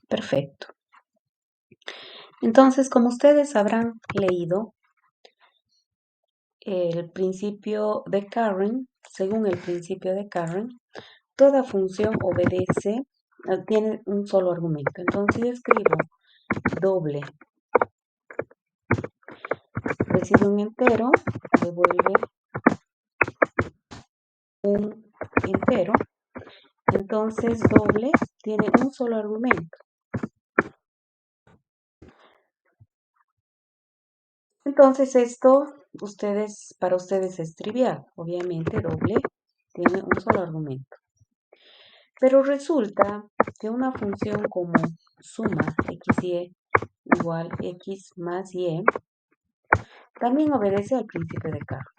Perfecto. Entonces, como ustedes habrán leído, el principio de Karen, según el principio de Karen, toda función obedece, tiene un solo argumento. Entonces yo escribo doble, recibe un entero, devuelve un entero. Entonces doble tiene un solo argumento. Entonces esto para ustedes es trivial. Obviamente doble tiene un solo argumento. Pero resulta que una función como suma x y y igual x más y también obedece al principio de Carro.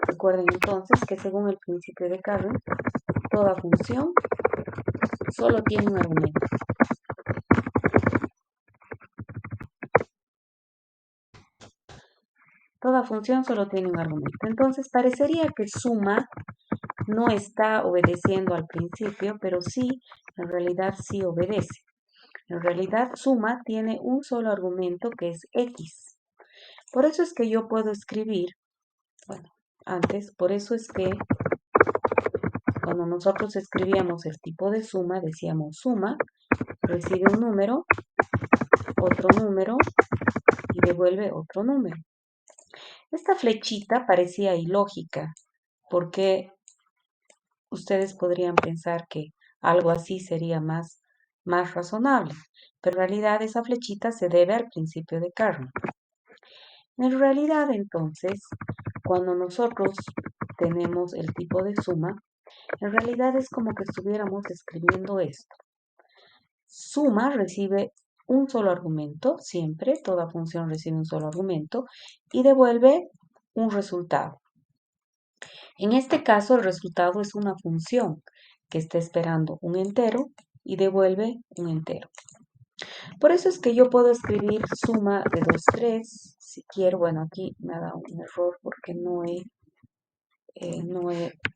Recuerden entonces que según el principio de Carro, toda función solo tiene un argumento. Toda función solo tiene un argumento. Entonces parecería que suma no está obedeciendo al principio, pero sí, en realidad sí obedece. En realidad suma tiene un solo argumento que es x. Por eso es que yo puedo escribir, por eso es que cuando nosotros escribíamos el tipo de suma, decíamos suma, recibe un número, otro número y devuelve otro número. Esta flechita parecía ilógica, porque ustedes podrían pensar que algo así sería más razonable, pero en realidad esa flechita se debe al principio de Carnot. En realidad, entonces, cuando nosotros tenemos el tipo de suma, en realidad es como que estuviéramos escribiendo esto. Suma recibe un solo argumento, siempre, toda función recibe un solo argumento, y devuelve un resultado. En este caso, el resultado es una función que está esperando un entero y devuelve un entero. Por eso es que yo puedo escribir suma de 2, 3, si quiero. Bueno, aquí me ha dado un error porque no he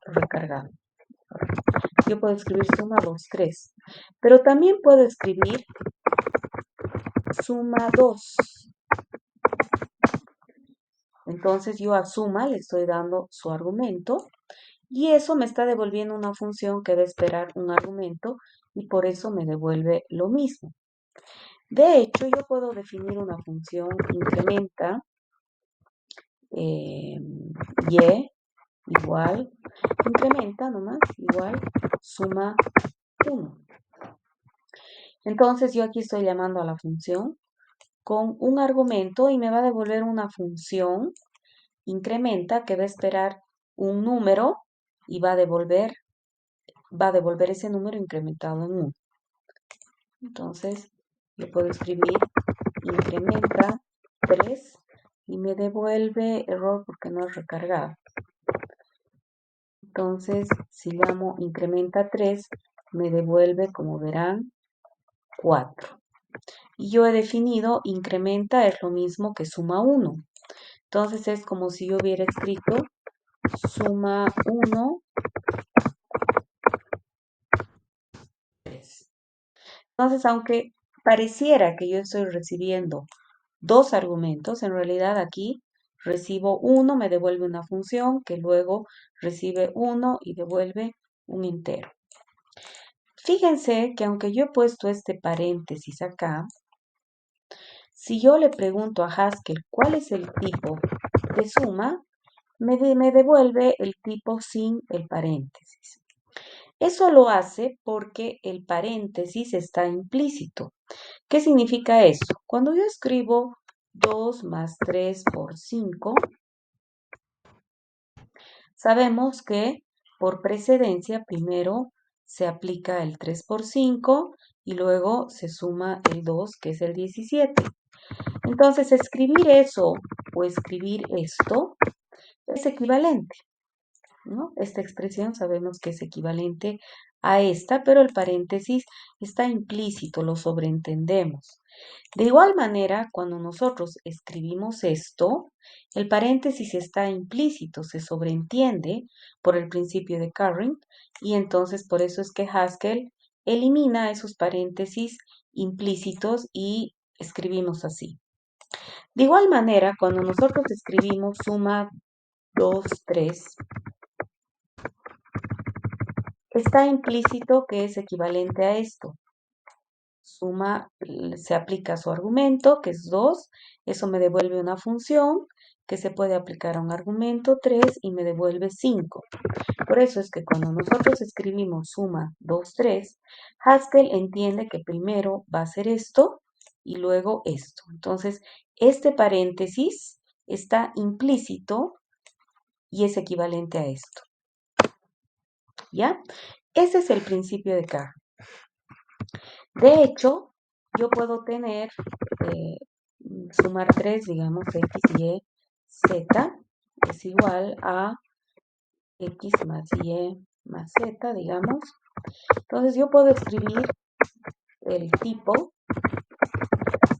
recargado. Yo puedo escribir suma 2, 3, pero también puedo escribir suma 2. Entonces yo a suma le estoy dando su argumento y eso me está devolviendo una función que va a esperar un argumento y por eso me devuelve lo mismo. De hecho, yo puedo definir una función incrementa y igual, incrementa nomás, igual, suma 1. Entonces yo aquí estoy llamando a la función con un argumento y me va a devolver una función incrementa que va a esperar un número y va a devolver ese número incrementado en 1. Entonces yo puedo escribir incrementa 3 y me devuelve error porque no es recargado. Entonces, si llamo incrementa 3, me devuelve, como verán, 4. Y yo he definido incrementa es lo mismo que suma 1. Entonces es como si yo hubiera escrito suma 1, 3. Entonces, aunque pareciera que yo estoy recibiendo dos argumentos, en realidad aquí recibo 1, me devuelve una función que luego recibe 1 y devuelve un entero. Fíjense que aunque yo he puesto este paréntesis acá, si yo le pregunto a Haskell cuál es el tipo de suma, me devuelve el tipo sin el paréntesis. Eso lo hace porque el paréntesis está implícito. ¿Qué significa eso? Cuando yo escribo 2 más 3 por 5, sabemos que por precedencia primero se aplica el 3 por 5 y luego se suma el 2, que es el 17. Entonces, escribir eso o escribir esto es equivalente, ¿no? Esta expresión sabemos que es equivalente a esta, pero el paréntesis está implícito, lo sobreentendemos. De igual manera, cuando nosotros escribimos esto, el paréntesis está implícito, se sobreentiende por el principio de Karen, y entonces por eso es que Haskell elimina esos paréntesis implícitos y escribimos así. De igual manera, cuando nosotros escribimos suma 2, 3, está implícito que es equivalente a esto. Suma, se aplica su argumento, que es 2, eso me devuelve una función que se puede aplicar a un argumento 3 y me devuelve 5. Por eso es que cuando nosotros escribimos suma 2, 3, Haskell entiende que primero va a ser esto y luego esto. Entonces, este paréntesis está implícito y es equivalente a esto. ¿Ya? Ese es el principio de Carr. De hecho, yo puedo tener, sumar 3, digamos, x, y, z, es igual a x más y más z, digamos. Entonces yo puedo escribir el tipo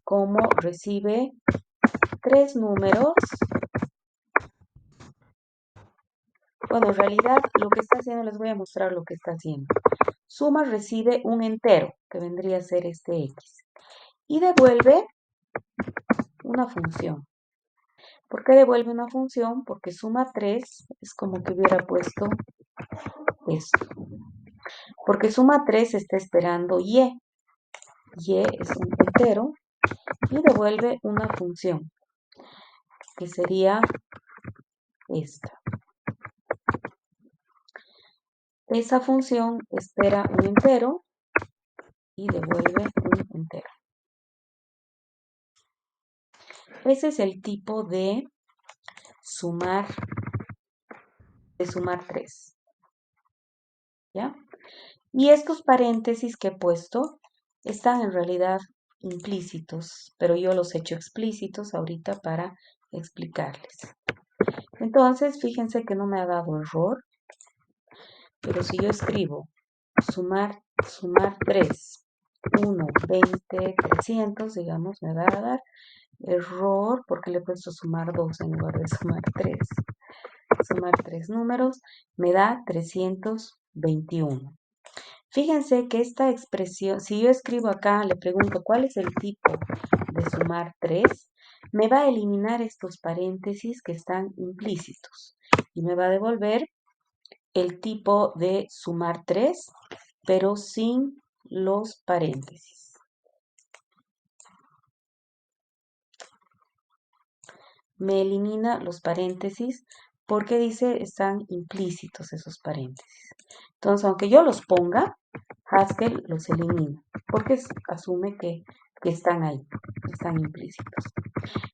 como recibe 3 números. Bueno, en realidad lo que está haciendo, les voy a mostrar lo que está haciendo. Suma recibe un entero, que vendría a ser este x, y devuelve una función. ¿Por qué devuelve una función? Porque suma 3 es como que hubiera puesto esto. Porque suma 3 está esperando y. Y es un entero y devuelve una función, que sería esta. Esa función espera un entero y devuelve un entero. Ese es el tipo de sumar 3. ¿Ya? Y estos paréntesis que he puesto están en realidad implícitos, pero yo los he hecho explícitos ahorita para explicarles. Entonces, fíjense que no me ha dado error, pero si yo escribo sumar 3, 1, 20, 300, digamos, me va a dar error porque le he puesto sumar 2 en lugar de sumar 3. Sumar 3 números me da 321. Fíjense que esta expresión, si yo escribo acá, le pregunto cuál es el tipo de sumar 3, me va a eliminar estos paréntesis que están implícitos y me va a devolver el tipo de sumar 3, pero sin los paréntesis. Me elimina los paréntesis porque dice están implícitos esos paréntesis. Entonces, aunque yo los ponga, Haskell los elimina porque asume que están ahí, están implícitos.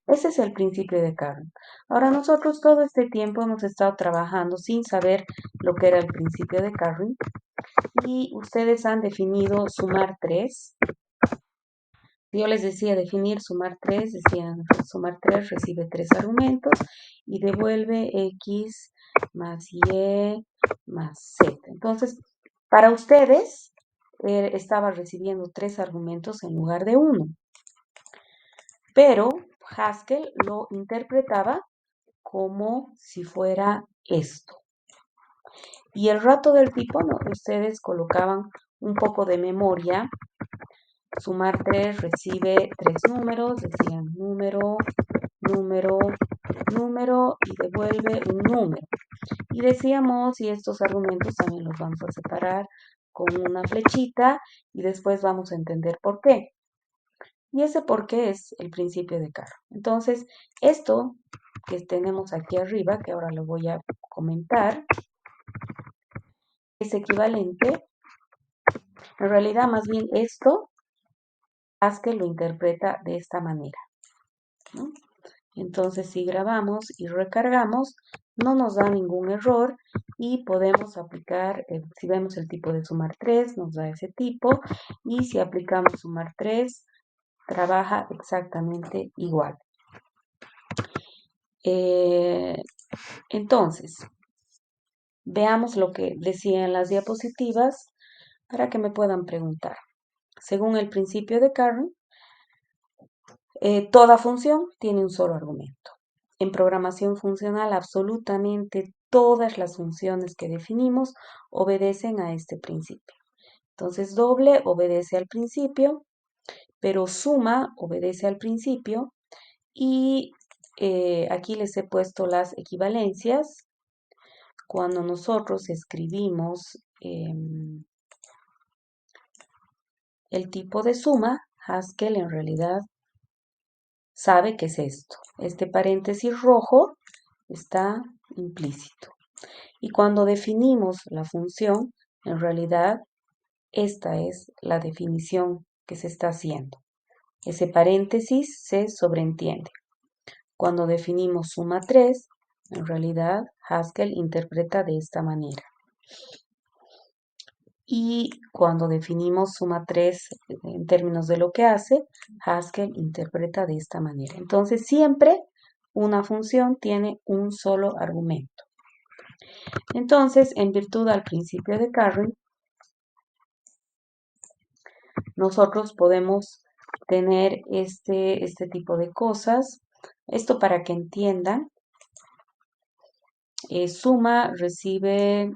Ese es el principio de Carr. Ahora nosotros todo este tiempo hemos estado trabajando sin saber lo que era el principio de Carr y ustedes han definido sumar 3. Yo les decía definir sumar 3, decían sumar 3 recibe 3 argumentos y devuelve x más y más z. Entonces, para ustedes estaba recibiendo 3 argumentos en lugar de 1. Pero Haskell lo interpretaba como si fuera esto. Y el rato del tipo, ¿no? Ustedes colocaban un poco de memoria. Sumar 3 recibe 3 números, decían número, número, número y devuelve un número. Y decíamos, y estos argumentos también los vamos a separar con una flechita y después vamos a entender por qué. Y ese por qué es el principio de Carr. Entonces, esto que tenemos aquí arriba, que ahora lo voy a comentar, es equivalente, en realidad más bien esto, Haskell lo interpreta de esta manera, ¿no? Entonces, si grabamos y recargamos, no nos da ningún error y podemos aplicar, si vemos el tipo de sumar 3, nos da ese tipo, y si aplicamos sumar 3, trabaja exactamente igual. Entonces, veamos lo que decía en las diapositivas para que me puedan preguntar. Según el principio de Carr, toda función tiene un solo argumento. En programación funcional, absolutamente todas las funciones que definimos obedecen a este principio. Entonces doble obedece al principio, pero suma obedece al principio y aquí les he puesto las equivalencias. Cuando nosotros escribimos el tipo de suma, Haskell en realidad sabe qué es esto. Este paréntesis rojo está implícito. Y cuando definimos la función, en realidad esta es la definición que se está haciendo. Ese paréntesis se sobreentiende. Cuando definimos suma 3, en realidad Haskell interpreta de esta manera. Y cuando definimos suma 3 en términos de lo que hace, Haskell interpreta de esta manera. Entonces siempre una función tiene un solo argumento. Entonces, en virtud al principio de Carring, nosotros podemos tener este tipo de cosas. Esto para que entiendan, suma recibe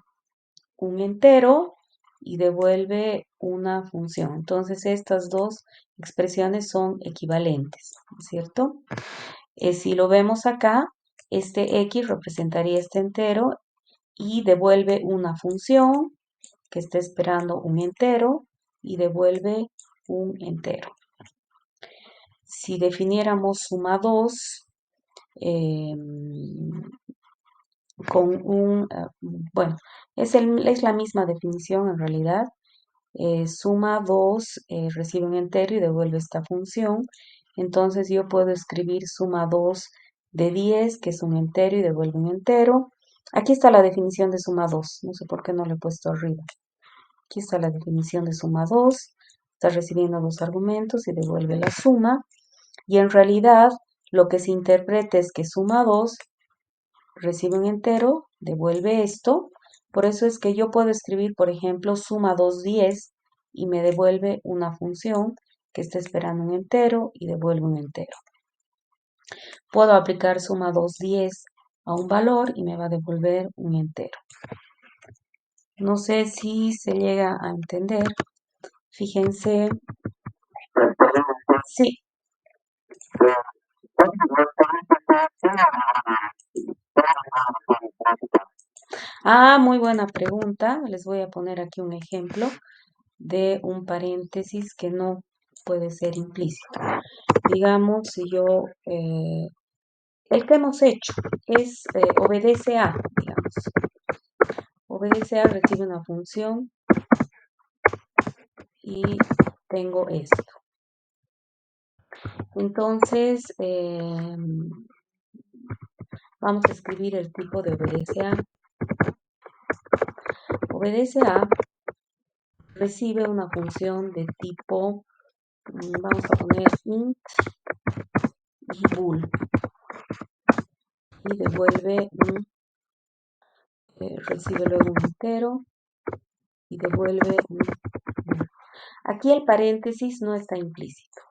un entero y devuelve una función. Entonces estas dos expresiones son equivalentes, ¿cierto? Si lo vemos acá, este x representaría este entero y devuelve una función que está esperando un entero y devuelve un entero. Si definiéramos suma 2 con bueno, es la misma definición en realidad. Suma 2 recibe un entero y devuelve esta función. Entonces yo puedo escribir suma 2 de 10, que es un entero y devuelve un entero. Aquí está la definición de suma 2. No sé por qué no lo he puesto arriba. Aquí está la definición de suma 2. Está recibiendo dos argumentos y devuelve la suma. Y en realidad lo que se interpreta es que suma 2 recibe un entero, devuelve esto. Por eso es que yo puedo escribir, por ejemplo, suma 2, 10 y me devuelve una función que está esperando un entero y devuelve un entero. Puedo aplicar suma 2, 10 a un valor y me va a devolver un entero. No sé si se llega a entender. Fíjense. Sí. Muy buena pregunta. Les voy a poner aquí un ejemplo de un paréntesis que no puede ser implícito. Digamos, si yo, el que hemos hecho es obedece a, digamos. Obedece a recibe una función y tengo esto. Entonces, vamos a escribir el tipo de obedece a. Obedece a recibe una función de tipo, vamos a poner int y bool. Y devuelve recibe luego un entero y devuelve un bool. Aquí el paréntesis no está implícito.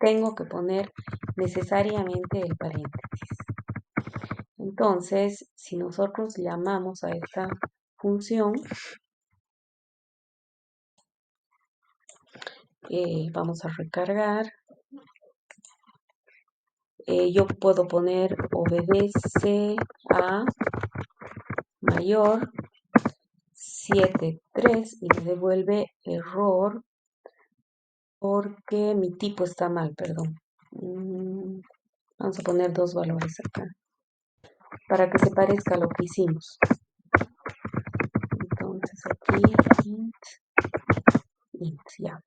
Tengo que poner necesariamente el paréntesis. Entonces, si nosotros llamamos a esta función, vamos a recargar. Yo puedo poner obedece a mayor 7.3 y me devuelve error porque mi tipo está mal, perdón. Vamos a poner dos valores acá para que se parezca a lo que hicimos. Entonces aquí int, ya.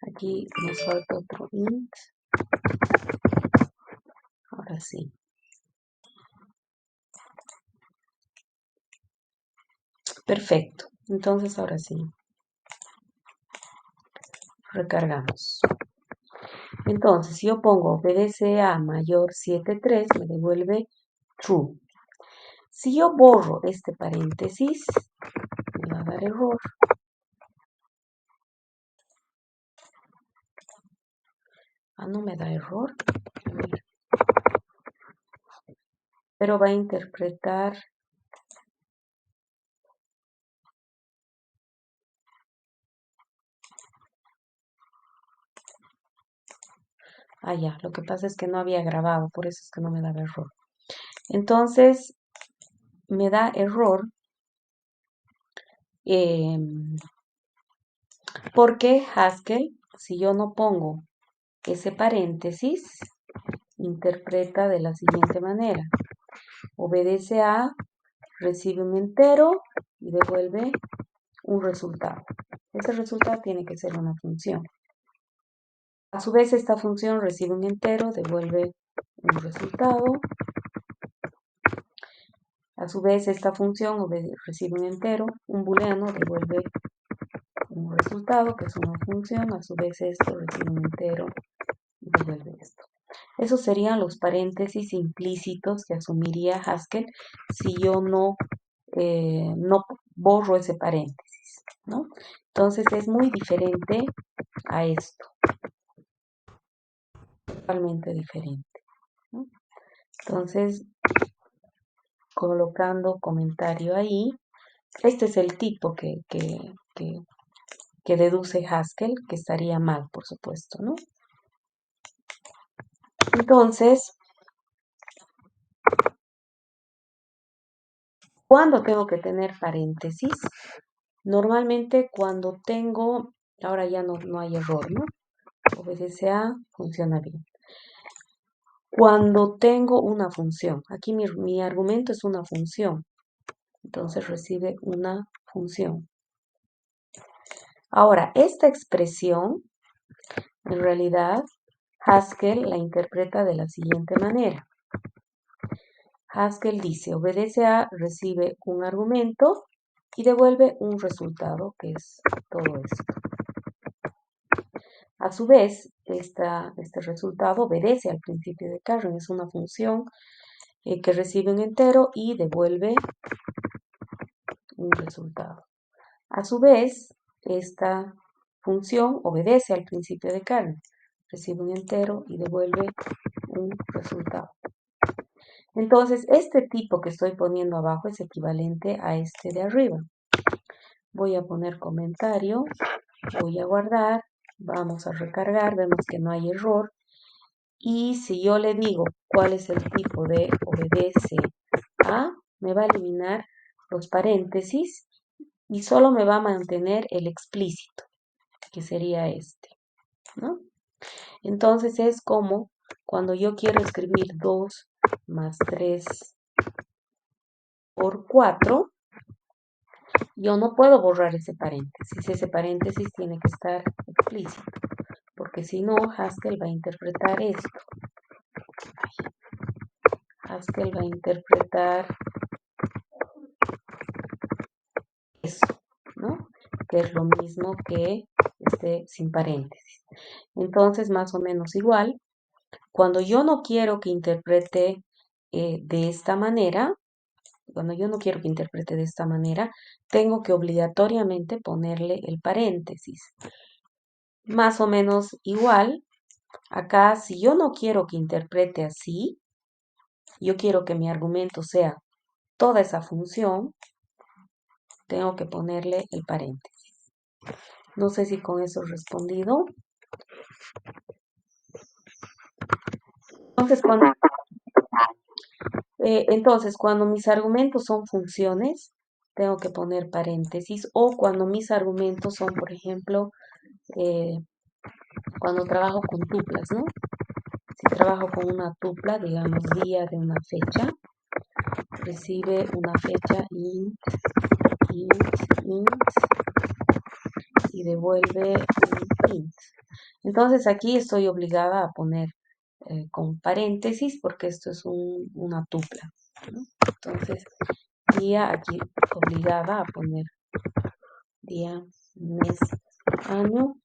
Aquí nos falta otro int. Ahora sí. Perfecto. Entonces ahora sí. Recargamos. Entonces, si yo pongo obedece a mayor 7.3, me devuelve true. Si yo borro este paréntesis, me va a dar error. No me da error. A ver. Pero va a interpretar Ah, ya, lo que pasa es que no había grabado, por eso es que no me daba error. Entonces, me da error porque Haskell, si yo no pongo ese paréntesis, interpreta de la siguiente manera. Obedece a, recibe un entero y devuelve un resultado. Ese resultado tiene que ser una función. A su vez, esta función recibe un entero, devuelve un resultado. A su vez, esta función recibe un entero, un booleano, devuelve un resultado, que es una función. A su vez, esto recibe un entero y devuelve esto. Esos serían los paréntesis implícitos que asumiría Haskell si yo no borro ese paréntesis, ¿no? Entonces es muy diferente a esto, totalmente diferente, ¿no? Entonces, colocando comentario ahí, este es el tipo que deduce Haskell, que estaría mal, por supuesto, ¿no? Entonces, ¿cuándo tengo que tener paréntesis? Normalmente cuando tengo, ahora ya no hay error, ¿no? Obedece a, funciona bien. Cuando tengo una función, aquí mi argumento es una función, entonces recibe una función. Ahora, esta expresión, en realidad, Haskell la interpreta de la siguiente manera. Haskell dice, obedece a, recibe un argumento y devuelve un resultado, que es todo esto. A su vez, este resultado obedece al principio de Karen, es una función que recibe un entero y devuelve un resultado. A su vez, esta función obedece al principio de Karen, recibe un entero y devuelve un resultado. Entonces, este tipo que estoy poniendo abajo es equivalente a este de arriba. Voy a poner comentario, voy a guardar, vamos a recargar, vemos que no hay error. Y si yo le digo cuál es el tipo de obedece a, me va a eliminar los paréntesis y solo me va a mantener el explícito, que sería este, ¿no? Entonces es como cuando yo quiero escribir 2 más 3 por 4, yo no puedo borrar ese paréntesis tiene que estar explícito, porque si no, Haskell va a interpretar esto. Haskell va a interpretar eso, ¿no? Que es lo mismo que sin paréntesis. Entonces, más o menos igual, cuando yo no quiero que interprete de esta manera, tengo que obligatoriamente ponerle el paréntesis. Más o menos igual, acá si yo no quiero que interprete así, yo quiero que mi argumento sea toda esa función, tengo que ponerle el paréntesis. No sé si con eso he respondido. Entonces, cuando mis argumentos son funciones, tengo que poner paréntesis. O cuando mis argumentos son, por ejemplo, cuando trabajo con tuplas, ¿no? Si trabajo con una tupla, digamos día de una fecha, recibe una fecha int, y devuelve un int. Entonces aquí estoy obligada a poner con paréntesis porque esto es una tupla, ¿no? Entonces, día aquí obligada a poner día, mes, año,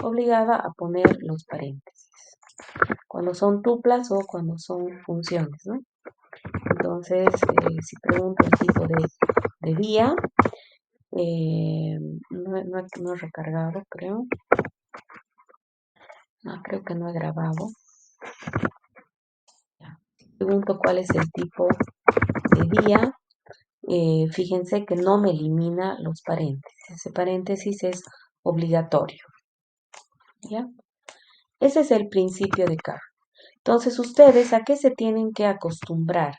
obligada a poner los paréntesis. Cuando son tuplas o cuando son funciones, ¿no? Entonces, si pregunto el tipo de día, no he recargado, creo. No, creo que no he grabado. Pregunto cuál es el tipo de día. Fíjense que no me elimina los paréntesis. Ese paréntesis es obligatorio. ¿Ya? Ese es el principio de Carr. Entonces, ¿ustedes a qué se tienen que acostumbrar?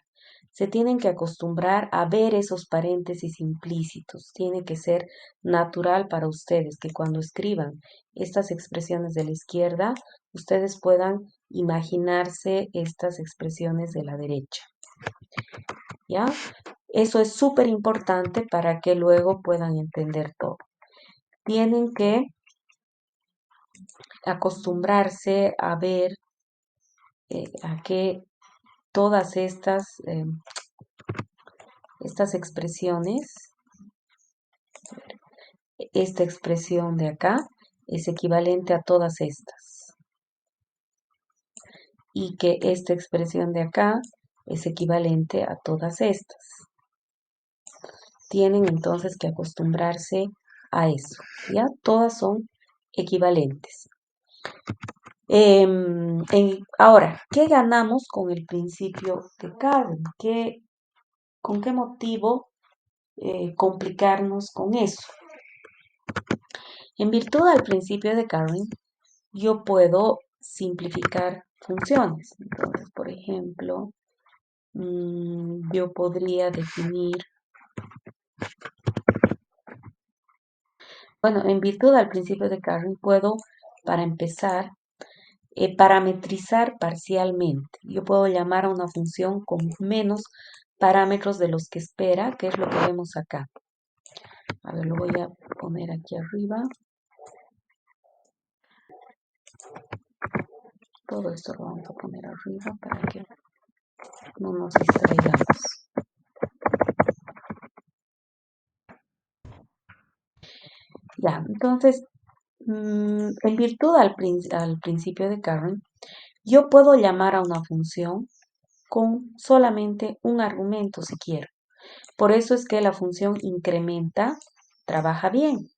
Se tienen que acostumbrar a ver esos paréntesis implícitos. Tiene que ser natural para ustedes que cuando escriban estas expresiones de la izquierda, ustedes puedan imaginarse estas expresiones de la derecha. ¿Ya? Eso es súper importante para que luego puedan entender todo. Tienen que acostumbrarse a ver a que todas estas expresiones, esta expresión de acá es equivalente a todas estas. Y que esta expresión de acá es equivalente a todas estas. Tienen entonces que acostumbrarse a eso, ¿ya? Todas son equivalentes. Ahora, ¿qué ganamos con el principio de Carnot? ¿Con qué motivo complicarnos con eso? En virtud del principio de Carnot, yo puedo simplificar funciones. Entonces, por ejemplo, yo podría definir, bueno, en virtud del principio de Carnot puedo, para empezar, parametrizar parcialmente. Yo puedo llamar a una función con menos parámetros de los que espera, que es lo que vemos acá. A ver, lo voy a poner aquí arriba. Todo esto lo vamos a poner arriba para que no nos distraigamos. Ya, entonces, en virtud al principio de Carnot, yo puedo llamar a una función con solamente un argumento si quiero. Por eso es que la función incrementa trabaja bien.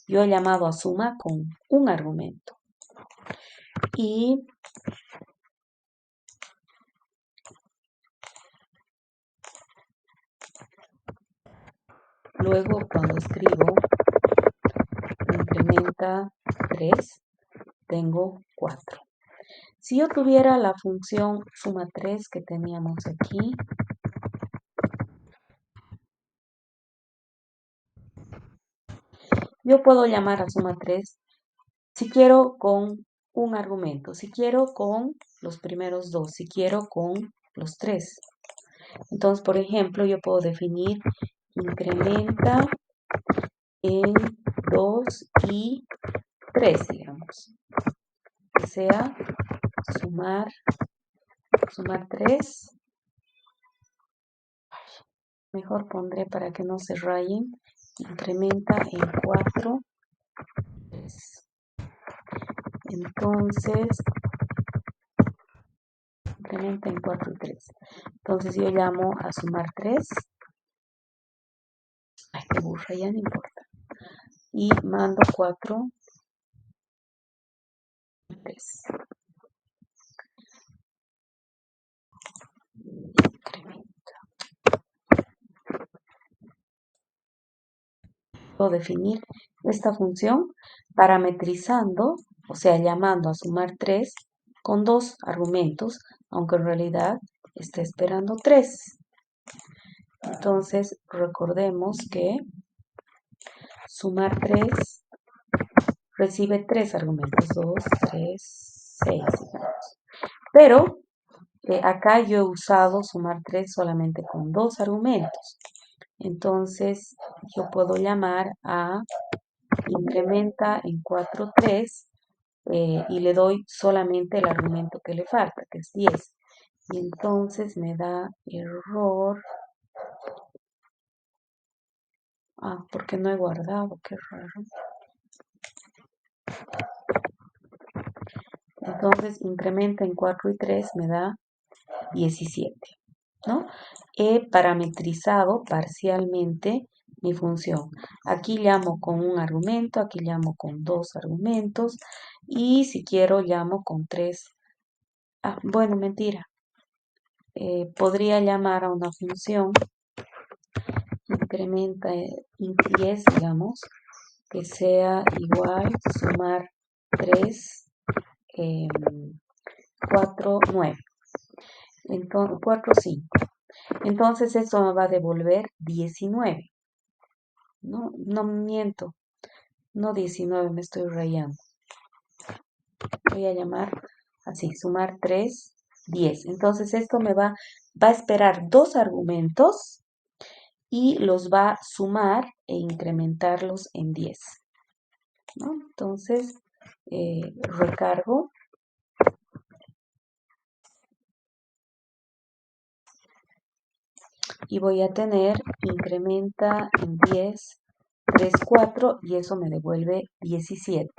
Yo he llamado a suma con un argumento. Y luego cuando escribo incrementa 3, tengo 4. Si yo tuviera la función suma 3 que teníamos aquí, yo puedo llamar a suma 3 si quiero con un argumento, si quiero con los primeros dos, si quiero con los 3. Entonces, por ejemplo, yo puedo definir incrementa en 2 y 3, digamos. Que sea sumar 3. Mejor pondré para que no se rayen. Incrementa en 4, 3. Entonces, incrementa en 4 y 3. Entonces yo llamo a sumar 3. Ay, qué burra, ya no importa. Y mando 4 y 3. Puedo definir esta función parametrizando, o sea, llamando a sumar 3 con 2 argumentos, aunque en realidad está esperando 3. Entonces, recordemos que sumar 3 recibe 3 argumentos, 2, 3, 6, digamos. Pero acá yo he usado sumar 3 solamente con 2 argumentos. Entonces, yo puedo llamar a incrementa en 4, 3 y le doy solamente el argumento que le falta, que es 10. Y entonces me da error. Porque no he guardado, qué raro. Entonces incrementa en 4 y 3 me da 17, ¿no? He parametrizado parcialmente mi función. Aquí llamo con un argumento, aquí llamo con 2 argumentos y si quiero llamo con 3. Bueno, mentira. Podría llamar a una función incrementa en 10, digamos, que sea igual sumar 3, 4, 9. Entonces, 4, 5. Entonces esto me va a devolver 19. No, no miento. No 19, me estoy rayando. Voy a llamar así, sumar 3, 10. Entonces esto me va a esperar dos argumentos y los va a sumar e incrementarlos en 10, ¿no? Entonces, recargo y voy a tener incrementa en 10, 3, 4 y eso me devuelve 17.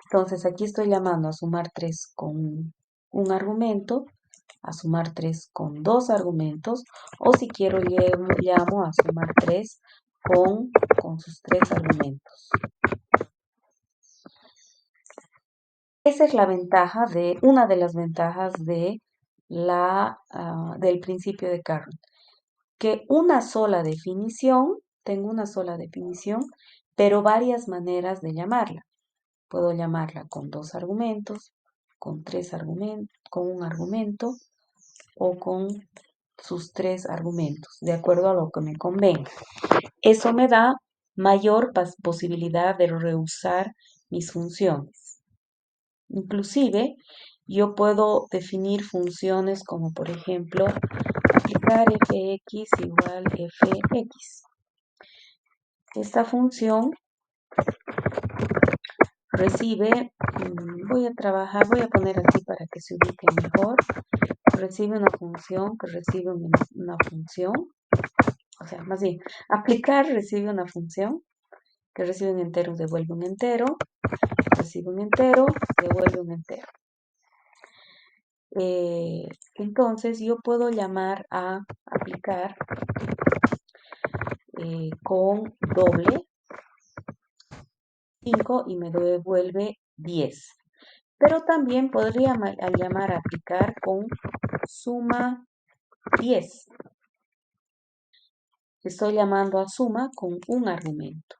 Entonces aquí estoy llamando a sumar 3 con un argumento, a sumar 3 con dos argumentos, o si quiero llamo a sumar 3 con sus tres argumentos. Esa es la ventaja una de las ventajas de del principio de Carroll, que tengo una sola definición, pero varias maneras de llamarla. Puedo llamarla con dos argumentos, con tres argumentos, con un argumento o con sus tres argumentos, de acuerdo a lo que me convenga. Eso me da mayor posibilidad de reusar mis funciones. Inclusive, yo puedo definir funciones como, por ejemplo, aplicar fx igual fx. Esta función recibe, voy a poner así para que se ubique mejor, recibe una función que recibe una función, o sea, más bien, aplicar recibe una función que recibe un entero, devuelve un entero, recibe un entero, devuelve un entero. Entonces yo puedo llamar a aplicar con doble 5 y me devuelve 10. Pero también podría llamar a aplicar con suma 10. Estoy llamando a suma con un argumento.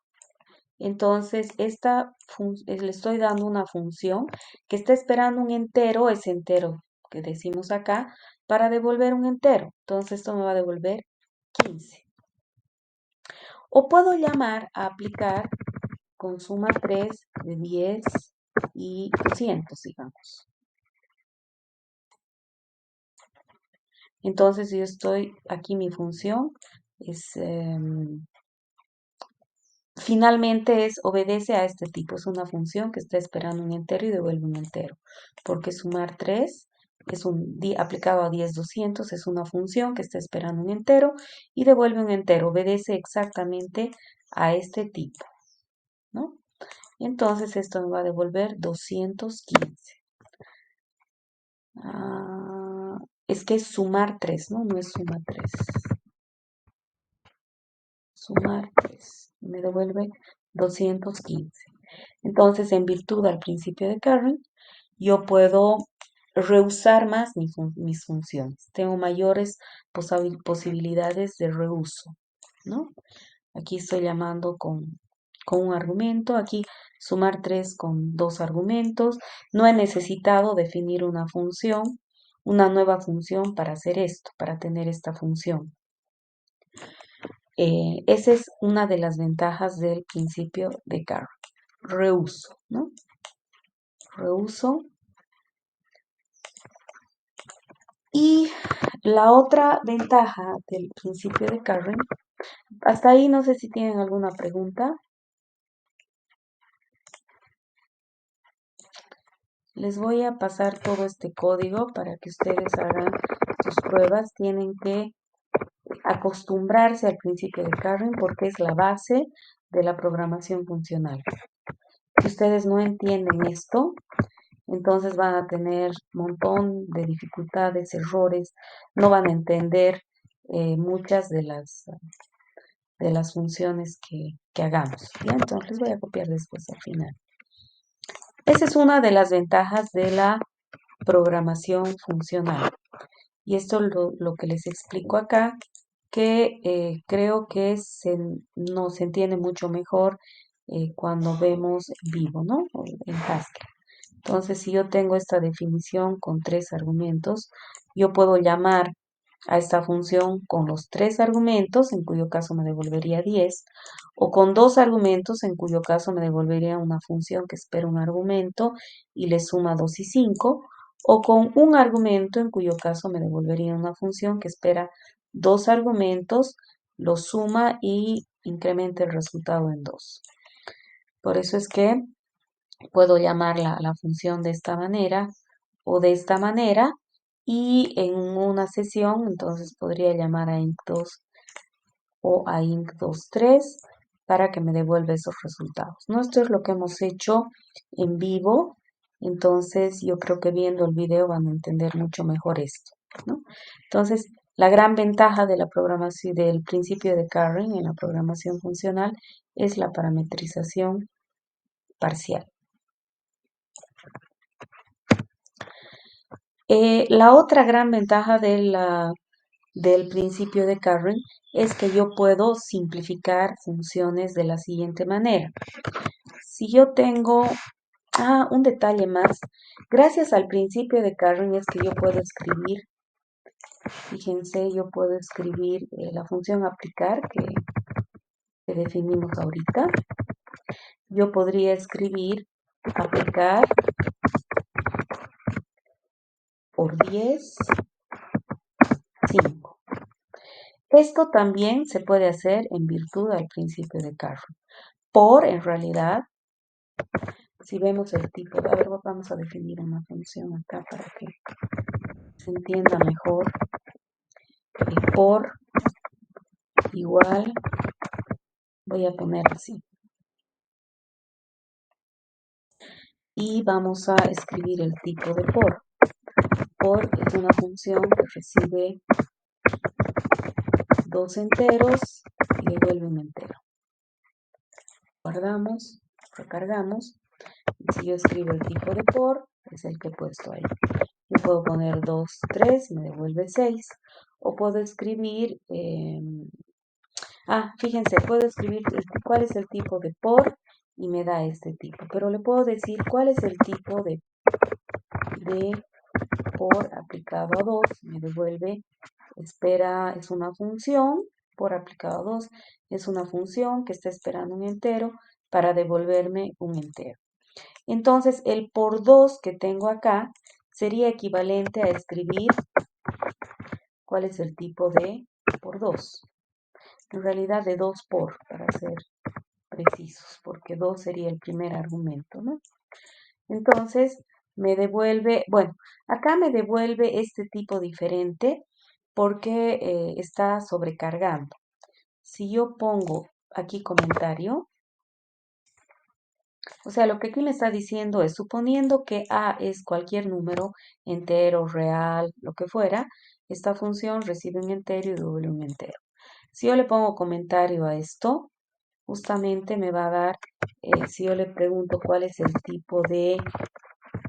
Entonces, le estoy dando una función que está esperando un entero, ese entero que decimos acá, para devolver un entero. Entonces, esto me va a devolver 15. O puedo llamar a aplicar con suma 3 de 10 y 200, digamos. Entonces, yo estoy aquí, mi función es... finalmente obedece a este tipo, es una función que está esperando un entero y devuelve un entero, porque sumar 3 es aplicado a 10, 200, es una función que está esperando un entero y devuelve un entero, obedece exactamente a este tipo, ¿no? Entonces esto me va a devolver 215. Es que es sumar 3, ¿no? No es suma 3. Sumar 3. Me devuelve 215. Entonces, en virtud del principio de Carring, yo puedo reusar más mis funciones. Tengo mayores posibilidades de reuso, ¿no? Aquí estoy llamando con un argumento. Aquí sumar 3 con dos argumentos. No he necesitado definir una función, una nueva función para hacer esto, para tener esta función. Esa es una de las ventajas del principio de Carring. Reuso, ¿no? Reuso. Y la otra ventaja del principio de Carring, hasta ahí no sé si tienen alguna pregunta. Les voy a pasar todo este código para que ustedes hagan sus pruebas. Tienen que acostumbrarse al principio de Carring porque es la base de la programación funcional. Si ustedes no entienden esto, entonces van a tener un montón de dificultades, errores, no van a entender muchas de las funciones que hagamos. ¿Bien? Entonces les voy a copiar después al final. Esa es una de las ventajas de la programación funcional. Y esto lo que les explico acá, que creo que nos entiende mucho mejor cuando vemos vivo, ¿no? En Haskell. Entonces, si yo tengo esta definición con 3 argumentos, yo puedo llamar a esta función con los 3 argumentos, en cuyo caso me devolvería 10, o con 2 argumentos, en cuyo caso me devolvería una función que espera un argumento y le suma 2 y 5, o con un argumento, en cuyo caso me devolvería una función que espera 2 argumentos, lo suma y incrementa el resultado en 2. Por eso es que puedo llamarla a la función de esta manera o de esta manera, y en una sesión entonces podría llamar a inc2 o a inc23 para que me devuelva esos resultados. ¿No? Esto es lo que hemos hecho en vivo, entonces yo creo que viendo el video van a entender mucho mejor esto, ¿no? Entonces, la gran ventaja de la programación, del principio de Carring en la programación funcional, es la parametrización parcial. La otra gran ventaja del principio de Carring es que yo puedo simplificar funciones de la siguiente manera. Si yo tengo, un detalle más, gracias al principio de Carring es que yo puedo escribir, fíjense, yo puedo escribir la función aplicar que definimos ahorita. Yo podría escribir aplicar por 10, 5. Esto también se puede hacer en virtud del principio de Carring. Por, en realidad, si vemos el tipo, a ver, vamos a definir una función acá para que se entienda mejor. Por igual, voy a poner así. Y vamos a escribir el tipo de por. Por es una función que recibe 2 enteros y devuelve un entero. Guardamos, recargamos. Y si yo escribo el tipo de por, es el que he puesto ahí. Yo puedo poner 2, 3, me devuelve 6. O puedo escribir, fíjense, puedo escribir cuál es el tipo de por y me da este tipo. Pero le puedo decir cuál es el tipo de por aplicado a 2, me devuelve, espera, es una función, por aplicado a 2, es una función que está esperando un entero para devolverme un entero. Entonces, el por 2 que tengo acá sería equivalente a escribir cuál es el tipo de por 2. En realidad de 2 por, para ser precisos, porque 2 sería el primer argumento, ¿no? Entonces, me devuelve, bueno, acá me devuelve este tipo diferente porque está sobrecargando. Si yo pongo aquí comentario, o sea, lo que aquí me está diciendo es, suponiendo que A es cualquier número, entero, real, lo que fuera, esta función recibe un entero y devuelve un entero. Si yo le pongo comentario a esto, justamente me va a dar, si yo le pregunto cuál es el tipo de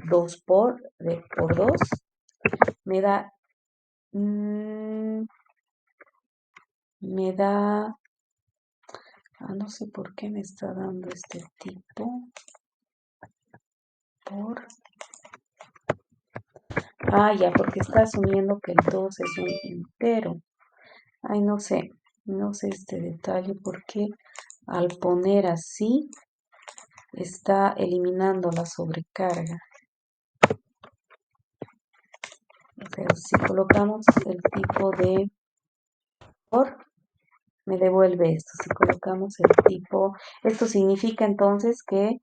2 por 2, me da, no sé por qué me está dando este tipo, por, ya, porque está asumiendo que el 2 es un entero. Ay, no sé este detalle porque al poner así está eliminando la sobrecarga. O sea, si colocamos el tipo de por, me devuelve esto. Si colocamos el tipo, esto significa entonces que,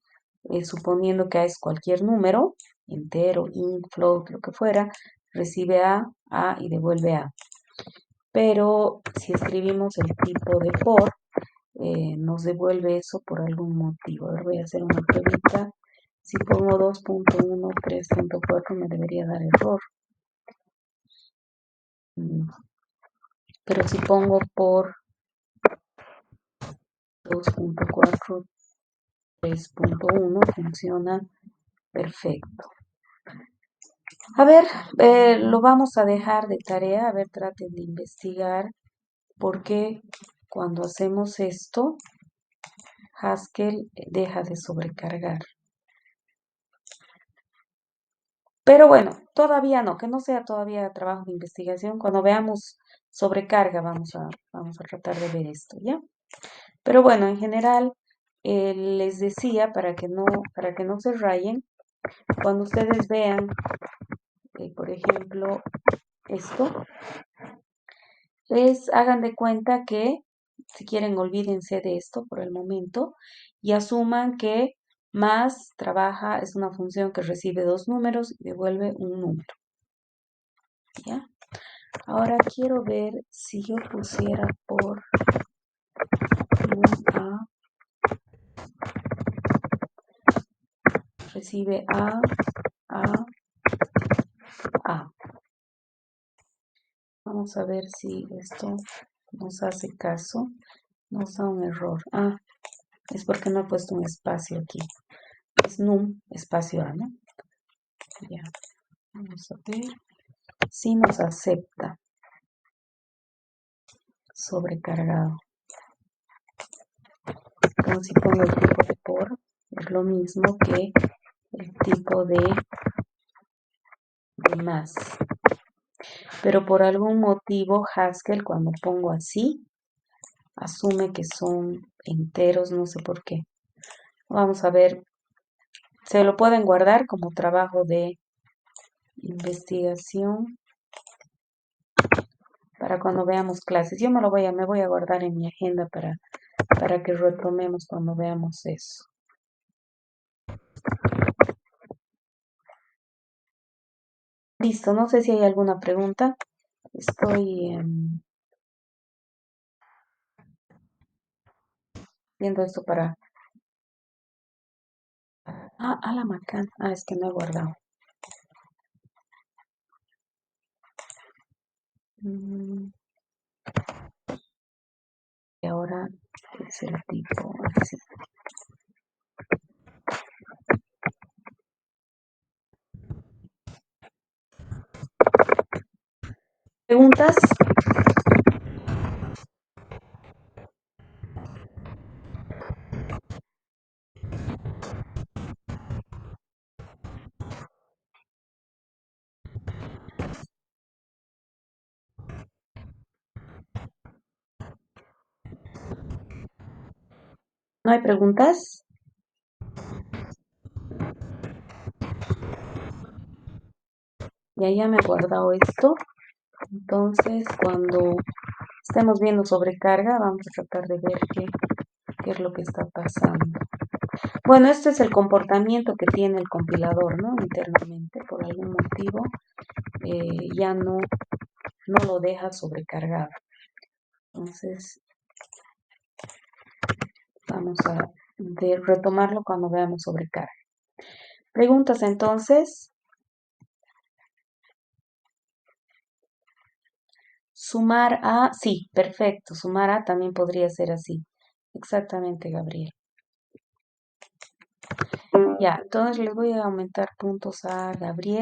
suponiendo que A es cualquier número, entero, int, float, lo que fuera, recibe A y devuelve A. Pero si escribimos el tipo de for, nos devuelve eso por algún motivo. A ver, voy a hacer una pruebita. Si pongo 2.1, 3.4 me debería dar error. Pero si pongo por 2.4, 3.1 funciona perfecto. A ver, lo vamos a dejar de tarea. A ver, traten de investigar por qué cuando hacemos esto, Haskell deja de sobrecargar. Pero bueno, todavía no, que no sea todavía trabajo de investigación. Cuando veamos sobrecarga, vamos a tratar de ver esto, ¿ya? Pero bueno, en general, les decía para que no se rayen, cuando ustedes vean, por ejemplo, esto, hagan de cuenta que, si quieren, olvídense de esto por el momento y asuman que más trabaja es una función que recibe dos números y devuelve un número, ¿ya? Ahora quiero ver si yo pusiera por A, recibe A, A. Vamos a ver si esto nos hace caso, nos da un error. Ah, es porque no he puesto un espacio aquí. Es num, espacio A, ¿no? Ya, vamos a ver si nos acepta sobrecargado. Como si pongo el tipo de por, es lo mismo que el tipo de más. Pero por algún motivo Haskell, cuando pongo así, asume que son enteros, no sé por qué. Vamos a ver, se lo pueden guardar como trabajo de investigación para cuando veamos clases. Yo me voy a guardar en mi agenda para que retomemos cuando veamos eso. Listo, no sé si hay alguna pregunta. Estoy viendo esto para... Ah, a la Macan. Ah, es que no he guardado. Mm, y ahora es el tipo así. ¿Preguntas? ¿No hay preguntas? Ya me he guardado esto. Entonces, cuando estemos viendo sobrecarga, vamos a tratar de ver qué es lo que está pasando. Bueno, este es el comportamiento que tiene el compilador, ¿no? Internamente, por algún motivo, ya no lo deja sobrecargado. Entonces, vamos a retomarlo cuando veamos sobrecarga. Preguntas entonces. Sumar a, sí, perfecto. Sumar a también podría ser así. Exactamente, Gabriel. Ya, entonces les voy a aumentar puntos a Gabriel.